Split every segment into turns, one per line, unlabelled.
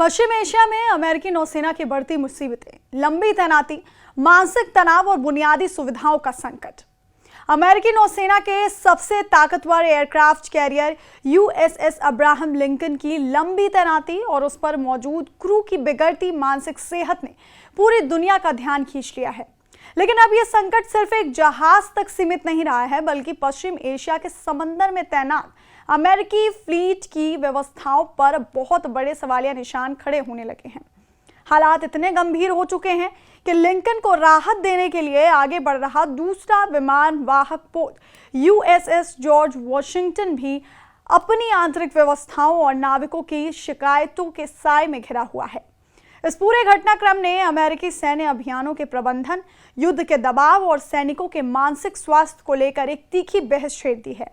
पश्चिम Asia में अमेरिकी नौसेना की बढ़ती मुसीबतें, लंबी तैनाती, मानसिक तनाव और बुनियादी सुविधाओं का संकट। अमेरिकी नौसेना के सबसे ताकतवर aircraft carrier USS Abraham Lincoln की लंबी तैनाती और उस पर मौजूद क्रू की बिगड़ती मानसिक सेहत ने पूरी दुनिया का ध्यान खींच लिया है। लेकिन अब यह संकट सिर्फ एक जहाज तक सीमित नहीं रहा है, बल्कि पश्चिम एशिया के समंदर में तैनात अमेरिकी फ्लीट की व्यवस्थाओं पर बहुत बड़े सवालिया निशान खड़े होने लगे हैं। हालात इतने गंभीर हो चुके हैं कि लिंकन को राहत देने के लिए आगे बढ़ रहा दूसरा विमान वाहक पोत यूएसएस जॉर्ज वॉशिंगटन भी अपनी आंतरिक व्यवस्थाओं और नाविकों की शिकायतों के साए में घिरा हुआ है। इस पूरे घटनाक्रम ने अमेरिकी सैन्य अभियानों के प्रबंधन, युद्ध के दबाव और सैनिकों के मानसिक स्वास्थ्य को लेकर एक तीखी बहस छेड़ दी है,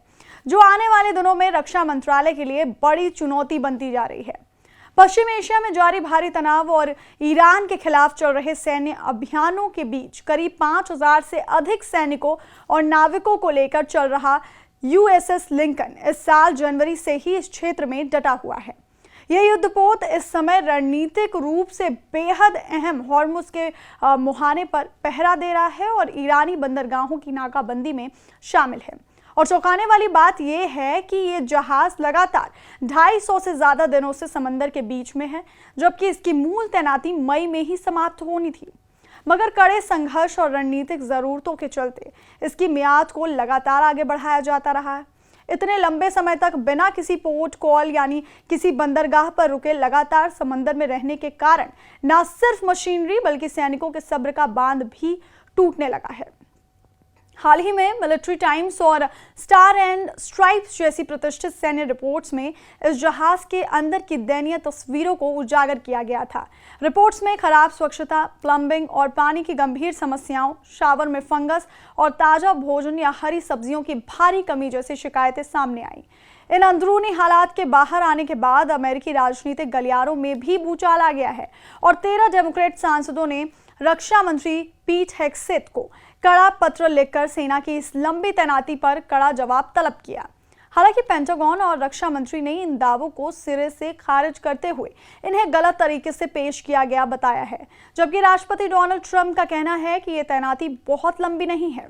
जो आने वाले दिनों में रक्षा मंत्रालय के लिए बड़ी चुनौती बनती जा रही है। पश्चिम एशिया में जारी भारी तनाव और ईरान के खिलाफ चल रहे सैन्य अभियानों के बीच करीब 5000 से अधिक सैनिकों और नाविकों को लेकर चल रहा यूएसएस लिंकन इस साल जनवरी से ही इस क्षेत्र में डटा हुआ है। यह युद्धपोत इस समय रणनीतिक रूप से बेहद अहम हॉर्मुज के मुहाने पर पहरा दे रहा है और ईरानी बंदरगाहों की नाकाबंदी में शामिल है। और चौंकाने वाली बात यह है कि ये जहाज लगातार 250 से ज्यादा दिनों से समंदर के बीच में है, जबकि इसकी मूल तैनाती मई में ही समाप्त होनी थी। मगर कड़े संघर्ष और रणनीतिक जरूरतों के चलते इसकी मियाद को लगातार आगे बढ़ाया जाता रहा है। इतने लंबे समय तक बिना किसी पोर्ट कॉल यानी किसी बंदरगाह पर रुके लगातार समंदर में रहने के कारण न सिर्फ मशीनरी बल्कि सैनिकों के सब्र का बांध भी टूटने लगा है। हाल ही में मिलिट्री टाइम्स और स्टार एंड स्ट्राइप्स जैसी प्रतिष्ठित सैन्य रिपोर्ट्स में इस जहाज के अंदर की दयनीय तस्वीरों को उजागर किया गया था। रिपोर्ट्स में खराब स्वच्छता, प्लम्बिंग और पानी की गंभीर समस्याओं, शावर में फंगस और ताजा भोजन या हरी सब्जियों की भारी कमी जैसी शिकायतें सामने आई। इन अंदरूनी हालात के बाहर आने के बाद अमेरिकी राजनीतिक गलियारों में भी भूचाल आ गया है और 13 डेमोक्रेट सांसदों ने रक्षा मंत्री पीट हेगसेथ को कड़ा पत्र लिखकर सेना की इस लंबी तैनाती पर कड़ा जवाब तलब किया। हालांकि पेंटागन और रक्षा मंत्री ने इन दावों को सिरे से खारिज करते हुए इन्हें गलत तरीके से पेश किया गया बताया है, जबकि राष्ट्रपति डोनाल्ड ट्रंप का कहना है कि यह तैनाती बहुत लंबी नहीं है।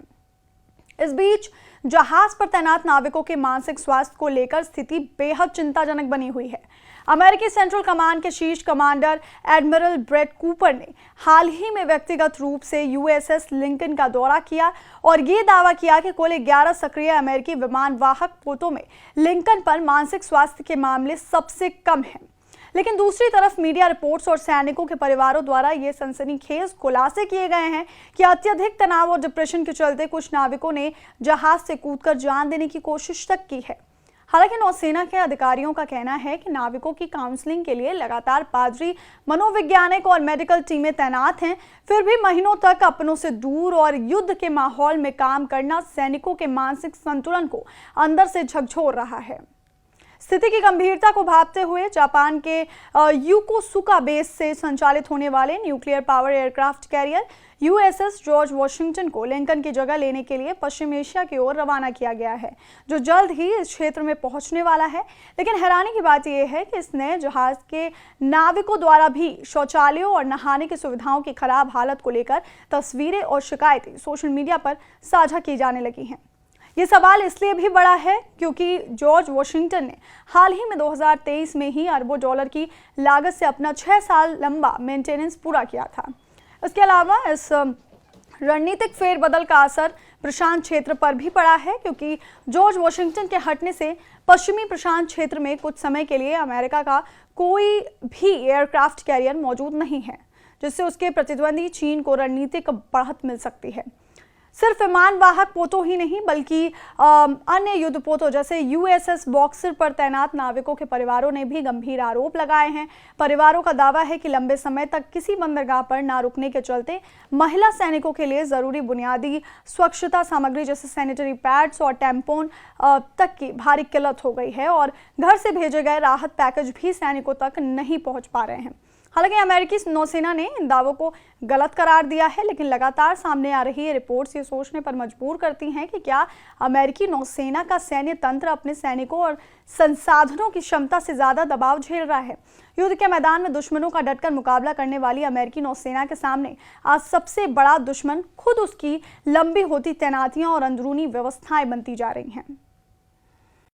इस बीच जहाज पर तैनात नाविकों के मानसिक स्वास्थ्य को लेकर स्थिति बेहद चिंताजनक बनी हुई है। अमेरिकी सेंट्रल कमांड के शीर्ष कमांडर एडमिरल ब्रेट कूपर ने हाल ही में व्यक्तिगत रूप से यूएसएस लिंकन का दौरा किया और ये दावा किया कि कुल 11 सक्रिय अमेरिकी विमान वाहक पोतों में लिंकन पर मानसिक स्वास्थ्य के मामले सबसे कम हैं। लेकिन दूसरी तरफ मीडिया रिपोर्ट्स और सैनिकों के परिवारों द्वारा ये सनसनीखेज खुलासे किए गए हैं कि अत्यधिक तनाव और डिप्रेशन के चलते कुछ नाविकों ने जहाज से कूदकर जान देने की कोशिश तक की है। हालांकि नौसेना के अधिकारियों का कहना है कि नाविकों की काउंसलिंग के लिए लगातार पादरी, मनोवैज्ञानिक और मेडिकल टीमें तैनात हैं। फिर भी महीनों तक अपनों से दूर और युद्ध के माहौल में काम करना सैनिकों के मानसिक संतुलन को अंदर से झकझोर रहा है। स्थिति की गंभीरता को भांपते हुए जापान के योकोसुका बेस से संचालित होने वाले nuclear power aircraft carrier USS George Washington को लिंकन की जगह लेने के लिए पश्चिम एशिया की ओर रवाना किया गया है, जो जल्द ही इस क्षेत्र में पहुंचने वाला है। लेकिन हैरानी की बात यह है कि इस नए जहाज के नाविकों द्वारा भी शौचालयों और नहाने की सुविधाओं की खराब हालत को लेकर तस्वीरें और शिकायतें सोशल मीडिया पर साझा की जाने लगी हैं। ये सवाल इसलिए भी बड़ा है क्योंकि जॉर्ज वॉशिंगटन ने हाल ही में 2023 में ही अरबों डॉलर की लागत से अपना 6 साल लंबा मेंटेनेंस पूरा किया था। इसके अलावा इस रणनीतिक फेरबदल का असर प्रशांत क्षेत्र पर भी पड़ा है, क्योंकि जॉर्ज वॉशिंगटन के हटने से पश्चिमी प्रशांत क्षेत्र में कुछ समय के लिए अमेरिका का कोई भी एयरक्राफ्ट कैरियर मौजूद नहीं है, जिससे उसके प्रतिद्वंदी चीन को रणनीतिक बढ़त मिल सकती है। सिर्फ विमान वाहक पोतों ही नहीं बल्कि अन्य युद्धपोतों जैसे यूएसएस बॉक्सर पर तैनात नाविकों के परिवारों ने भी गंभीर आरोप लगाए हैं। परिवारों का दावा है कि लंबे समय तक किसी बंदरगाह पर ना रुकने के चलते महिला सैनिकों के लिए जरूरी बुनियादी स्वच्छता सामग्री जैसे सैनिटरी पैड्स और टैम्पोन तक की भारी किल्लत हो गई है और घर से भेजे गए राहत पैकेज भी सैनिकों तक नहीं पहुंच पा रहे हैं। हालांकि अमेरिकी नौसेना ने इन दावों को गलत करार दिया है, लेकिन लगातार सामने आ रही रिपोर्ट्स ये सोचने पर मजबूर करती हैं कि क्या अमेरिकी नौसेना का सैन्य तंत्र अपने सैनिकों और संसाधनों की क्षमता से ज्यादा दबाव झेल रहा है। युद्ध के मैदान में दुश्मनों का डटकर मुकाबला करने वाली अमेरिकी नौसेना के सामने आज सबसे बड़ा दुश्मन खुद उसकी लंबी होती तैनातियां और अंदरूनी व्यवस्थाएं बनती जा रही हैं।